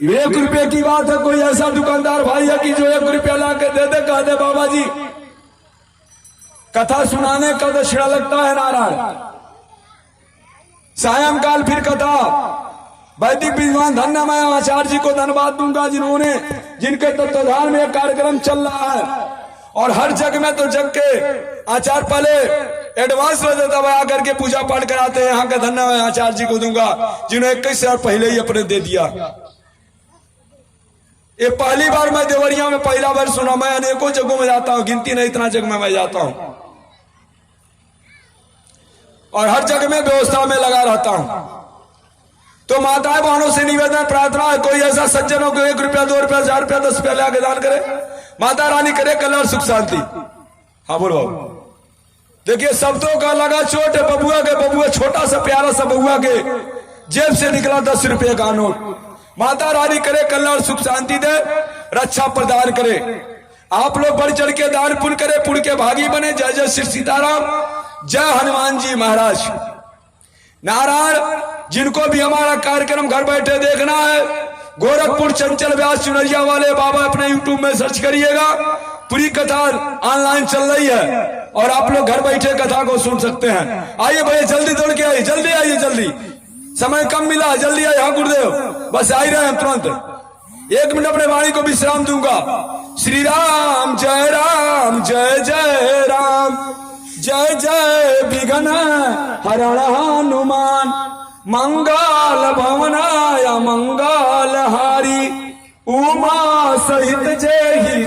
1 रुपए की बात है, कोई ऐसा दुकानदार भाई है कि जो 1 रुपया ला के दे दे, कह दे बाबा जी कथा सुनाने का तो छिड़ा लगता है नारायण। सायंकाल फिर कथा, वैदिक विद्वान धन्यमय आचार्य जी को धन्यवाद दूंगा जिन्होंने, जिनके तत्वाधान में कार्यक्रम चल रहा है। और हर जग में तो जग के आचार्य पहले एडवांस में दबा करके पूजा पाठ कराते हैं। यहाँ के धन्यवाद आचार्य जी को दूंगा जिन्होंने 21 साल पहले ही अपने दे दिया। ये पहली बार मैं देवरिया में पहला बार सुना, मैं अनेकों जगहों में जाता हूं, गिनती नहीं इतना जगह में मैं जाता हूं और हर जगह में व्यवस्था में लगा रहता हूं। तो माताएं बहनों से निवेदन प्रार्थना है, कोई ऐसा सज्जन हो को 1 रुपया 2 रुपया 4 रुपया 10 रुपया लाके दान करे, माता रानी करे कल्याण सुख शांति। हाँ बोलो। देखिए शब्दों का लगा चोट है, बबुआ के, बबुआ छोटा सा प्यारा सा बबुआ के जेब से निकला 10 रुपये का नोट। माता रानी करे कल्याण सुख शांति दे, रक्षा प्रदान करे। आप लोग बढ़ चढ़ के दान पुण्य करे, पुण्य के भागी बने। जय जय श्री सीताराम, जय हनुमान जी महाराज। नारायण, जिनको भी हमारा कार्यक्रम घर बैठे देखना है, गोरखपुर चंचल व्यास चुनरिया वाले बाबा अपने YouTube में सर्च करिएगा, पूरी कथा ऑनलाइन चल रही है और आप लोग घर बैठे कथा को सुन सकते हैं। आइए भैया जल्दी दौड़ के आइए, जल्दी आइए, जल्दी, समय कम मिला है, जल्दी आइए। हाँ गुरुदेव, बस आ ही रहे हैं तुरंत। 1 मिनट अपने वाणी को विश्राम दूंगा। श्री राम जय राम, जय जय राम, जय जय विघ्न हरण हनुमान, मंगल भवनाय मंगल हारी, उमा सहित जय ही